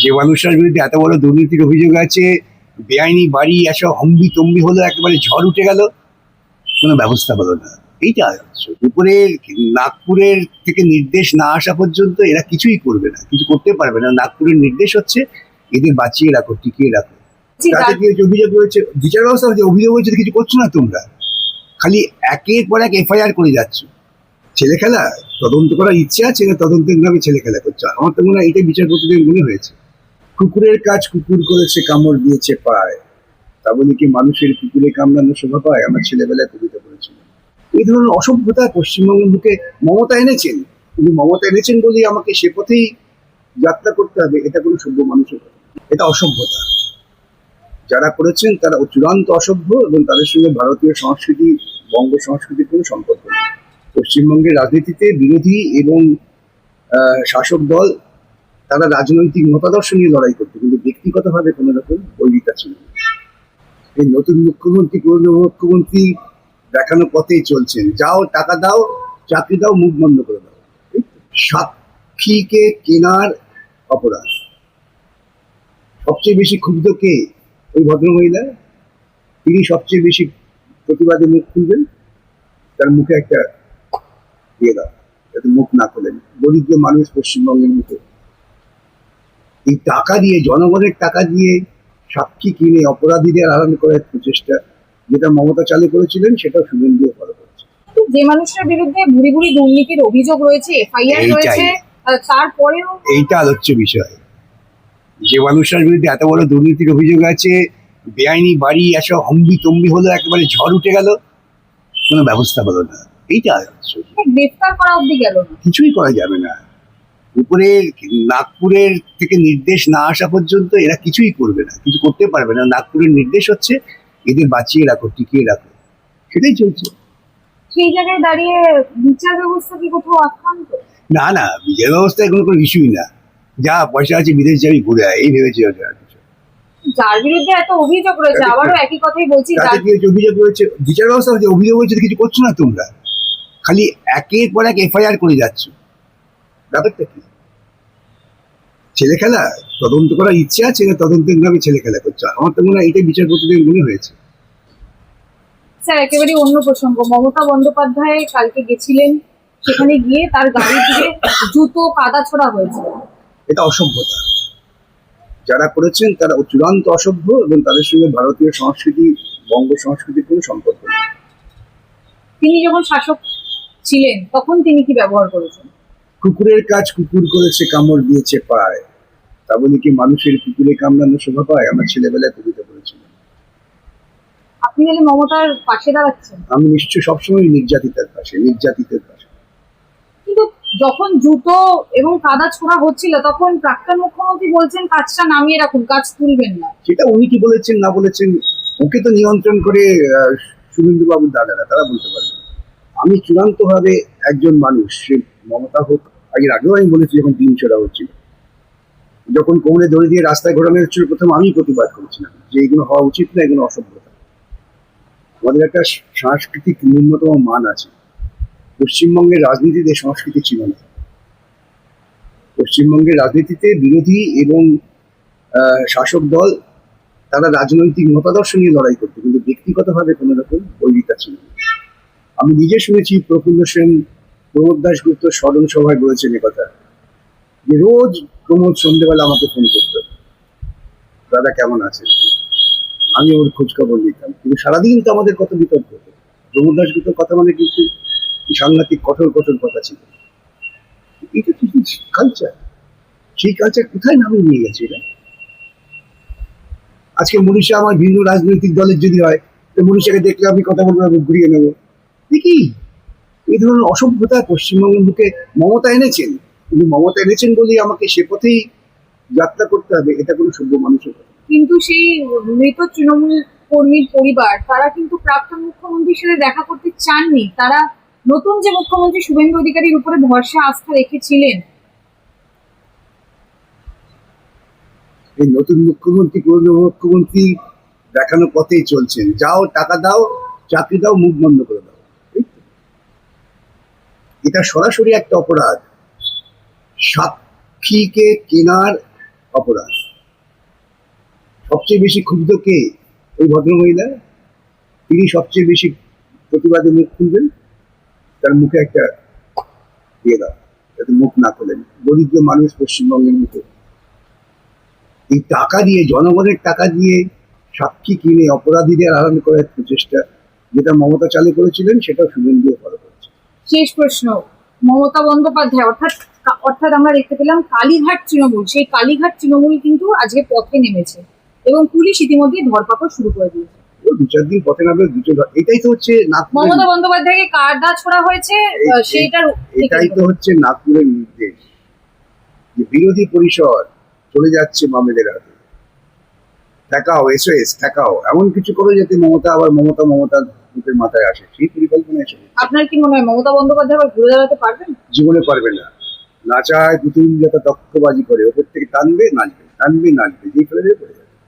যে মানুষটার বিরুদ্ধে এত বড় দুর্নীতির অভিযোগ আছে, বেআইনি বাড়ি এসব হম্বি তম্বি হলো, একেবারে ঝড় উঠে গেল, কোনো ব্যবস্থা হলো না। এইটা হচ্ছে উপরের নাগপুরের থেকে নির্দেশ না আসা পর্যন্ত এরা কিছুই করবে না, কিছু করতে পারবে না। নাগপুরের নির্দেশ হচ্ছে এদের বাঁচিয়ে রাখো, টিকিয়ে রাখো। তাতে কি হচ্ছে, অভিযোগ হয়েছে, বিচার ব্যবস্থা হচ্ছে, অভিযোগ হয়েছে, কিছু করছো না তোমরা, খালি একের পর এক এফআইআর করে যাচ্ছ। ছেলে খেলা, তদন্ত করার ইচ্ছে আছে না, তদন্তের নামে ছেলে খেলা করছে। আমার তো মনে হয় এটাই বিচারপতিদের মনে হয়েছে। কুকুরের কাজ কুকুর করেছে, কামড় দিয়েছে পায়, তা বলে কি মানুষের কুকুরে কামড়ানো শোভা পায়? আমার ছেলেবেলায় কবিতা পড়েছিল। এই ধরনের অসভ্যতা পশ্চিমবঙ্গের বুকে মমতা এনেছেন, কিন্তু মমতা এনেছেন বলেই আমাকে সে পথেই যাত্রা করতে হবে, এটা কোনো সভ্য মানুষের কথা, এটা অসভ্যতা। যারা করেছেন তারা চূড়ান্ত অসভ্য, এবং তাদের সঙ্গে ভারতীয় সংস্কৃতি, বঙ্গ সংস্কৃতির কোনো সম্পর্ক নেই। পশ্চিমবঙ্গের রাজনীতিতে বিরোধী এবং শাসক দল তারা রাজনৈতিক মতাদর্শ নিয়ে লড়াই করতো, কিন্তু ব্যক্তিগতভাবে কোনো রকম বৈরিতা ছিল না। এই নতুন মুখ্যমন্ত্রী, পুরনো মুখ্যমন্ত্রী দেখানো পথেই চলছেন। যাও, টাকা দাও, চাকরি দাও, মুখ বন্ধ করে দাও। সাক্ষীকে কেনার অপরাধ। সবচেয়ে বেশি ক্ষুব্ধ কে? ওই ভদ্রমহিলা, তিনি সবচেয়ে বেশি প্রতিবাদে মুখ খুলবেন, তার মুখে একটা দিয়ে দাও যাতে মুখ না খোলেন। দরিদ্র মানুষ পশ্চিমবঙ্গের মুখে এই টাকা দিয়ে, জনগণের টাকা দিয়ে সাক্ষী কিনে অপরাধীদের আড়াল করার প্রচেষ্টা, যেটা মমতা চালু করেছিলেন, সেটা শুভেন্দু ফলো করেছে। যে মানুষের বিরুদ্ধে ভুরি ভুরি দুর্নীতির অভিযোগ রয়েছে, এফআইআর রয়েছে, তারপরেও এইটা আলোচ্য বিষয়। যে মানুষটার বিরুদ্ধে এত বড় দুর্নীতির অভিযোগ আছে, বেআইনি বাড়ি এসব হম্বি তম্বি হলো, একেবারে ঝড় উঠে গেল, কোনো ব্যবস্থা হলো না। এইটা আলোচ্য। গ্রেফতার করা অব্দি গেল না, কিছুই করা যাবে না। উপরের নাগপুরের থেকে নির্দেশ না আসা পর্যন্ত এরা কিছুই করবে না, কিছু করতে পারবে না। নাগপুরের নির্দেশ হচ্ছে এদের বাঁচিয়ে রাখো, টিকিয়ে রাখো, সেটাই চলছে। সেই জায়গায় দাঁড়িয়ে বিচার ব্যবস্থা কি কোথাও আক্রান্ত? না না, বিচার ব্যবস্থায় কোনো ইস্যুই না। যা পয়সা আছে বিদেশ যাবি, ঘুরে আয়, এই ভেবেছে। যার বিরুদ্ধে এত অভিযোগ রয়েছে, আবারও একই কথাই বলছি, তাতে কি হচ্ছে, অভিযোগ হয়েছে, বিচার ব্যবস্থা হচ্ছে, অভিযোগ হয়েছে, কিছু করছো না তোমরা, খালি একের পর এক এফআইআর করে যাচ্ছ। ব্যাপারটা কি? ছেলে খেলা, তদন্ত করার ইচ্ছে আছে না, তদন্তের নামে ছেলে খেলা করছে। আমার তো মনে হয় এটাই বিচারপতিদের মনে হয়েছে। স্যার, একেবারে অন্য প্রসঙ্গ, মমতা বন্দ্যোপাধ্যায় কালকে গেছিলেন, সেখানে গিয়ে তার গাড়ি থেকে জুতো কাদা ছোড়া হয়েছে। এটা অসভ্যতা। যারা করেছেন তারা চূড়ান্ত অসভ্য, এবং তাদের সঙ্গে ভারতীয় সংস্কৃতি, বঙ্গ সংস্কৃতির কোনো সম্পর্ক নেই। তিনি যখন শাসক ছিলেন তখন তিনি কি ব্যবহার করেছেন? কুকুরের কাজ কুকুর করেছে, কামড় দিয়েছে পায়, তা বলে কি মানুষের কুকুরে কামড়ানো শোভা পায়? আমার ছেলেবেলায় কবিতা পড়েছিল। আপনি হলে মমতার পাশে দাঁড়াচ্ছেন? আমি নিশ্চয় সবসময় নির্যাতিতার পাশে, নির্যাতিতের পাশে। কিন্তু যখন জুতো এবং কাদা ছোড়া হচ্ছিল তখন প্রাক্তন মুখ্যমন্ত্রী বলছেন কাজটা নামিয়ে রাখুন, কাজ তুলবেন না। সেটা উনি কি বলেছেন না বলেছেন, ওকে তো নিয়ন্ত্রণ করে শুভেন্দু বাবুর দাদারা, তারা বলতে পারবেন। আমি চূড়ান্ত ভাবে একজন মানুষ, সে মমতা হোক, আগেও আমি বলেছি, যখন দিন চড়া হচ্ছিল, যখন কোমরে দড়ি দিয়ে রাস্তায় ঘোরানো হচ্ছিল, প্রথম আমি প্রতিবাদ করেছিলাম যে এগুলো হওয়া উচিত না, এগুলো অসভ্যতা। আমাদের একটা সাংস্কৃতিক ন্যূনতম মান আছে। পশ্চিমবঙ্গের রাজনীতিতে সংস্কৃতি ছিল না। পশ্চিমবঙ্গের রাজনীতিতে বিরোধী এবং শাসক দল তারা রাজনৈতিক মতাদর্শ নিয়ে লড়াই করতো, কিন্তু ব্যক্তিগতভাবে কোনো রকম বৈরিতা ছিল না। আমি নিজে শুনেছি প্রফুল্ল সেন, প্রমোদ দাশগুপ্ত স্মরণ সভায় বলেছেন কথা, যে রোজ প্রমোদ সন্ধ্যেবেলা আমাকে ফোন করতো, দাদা কেমন আছে, আমি ওর খোঁজ খবর নিতাম। কিন্তু সারাদিন তো আমাদের কত বিতর্ক হতো। প্রমোদ দাশগুপ্তর কথা মানে কিন্তু সাংঘাতিক কঠোর কঠোর কথা ছিল। এটা কিন্তু কালচার, সেই কালচার কোথায় নামিয়ে নিয়ে গেছে এরা? আজকে মনীষা আমার ভিন্ন রাজনৈতিক দলের যদি হয়, তো মনীষাকে দেখলে আমি কথা বলবো, আমি ঘুরিয়ে নেবো। দেখি এই ধরনের অসভ্যতা পশ্চিমবঙ্গের বুকে মমতা এনেছেন, কিন্তু মমতা এনেছেন বলেই আমাকে সে পথেই যাত্রা করতে হবে, এটা কোনো সভ্য মানুষের কথা। কিন্তু সেই মৃত তৃণমূল কর্মীর পরিবার, তারা কিন্তু প্রাক্তন মুখ্যমন্ত্রীর সাথে দেখা করতে চাননি। তারা নতুন যে মুখ্যমন্ত্রী শুভেন্দু অধিকারীর উপরে ভরসা আস্থা রেখেছিলেন। এই নতুন মুখ্যমন্ত্রী, পুরনো মুখ্যমন্ত্রী দেখানো পথেই চলছেন। যাও, টাকা দাও, চাকরি দাও, মুখ বন্ধ করে দাও। এটা সরাসরি একটা অপরাধ। সাক্ষীকে কেনার অপরাধ। সবচেয়ে বেশি ক্ষুব্ধ কে? ওই ভদ্রমহিলা। তিনি সবচেয়ে বেশি প্রতিবাদে মুখ খুলবেন, তার মুখে একটা দিয়ে দাও যাতে মুখ না খোলেন। দরিদ্র মানুষ পশ্চিমবঙ্গের মুখে এই টাকা দিয়ে, জনগণের টাকা দিয়ে সাক্ষী কিনে অপরাধীদের আড়াল করার প্রচেষ্টা, যেটা মমতা চালু করেছিলেন, সেটা শুভেন্দু ফলো করেছে। শেষ প্রশ্ন, মমতা বন্দ্যোপাধ্যায় অর্থাৎ অর্থাৎ আমরা দেখতে পেলাম কালীঘাট তৃণমূল, সেই কালীঘাট তৃণমূল কিন্তু আজকে পথে নেমেছে এবং পুলিশ ইতিমধ্যে ধরপাকড় শুরু করে দিয়েছে। ও 2-4 দিন পথে নামলে এটাই তো হচ্ছে নাগপুরের, মমতা বন্দ্যোপাধ্যায়কে কার্ডা ছোড়া হয়েছে, সেইটার এটাই তো হচ্ছে নাগপুরের নির্দেশ যে বিরোধী পরিষদ চলে যাচ্ছে বামেদের হাতে। ঠেকাও, এসএস ঠেকাও, এমন কিছু করো যাতে মমতা আবার মমতার বুকের মাথায় আসে, সেই পরিকল্পনা এসে। আপনার কি মনে হয় মমতা বন্দ্যোপাধ্যায় আবার ঘুরে দাঁড়াতে পারবেন? জীবনে পারবে না। নাচায় পুতুল যত দক্ষবাজি করে, ওপর থেকে টানবে নাচবে, টানবে নাচবে, যেই ফেলে দেবে পড়ে যাবে।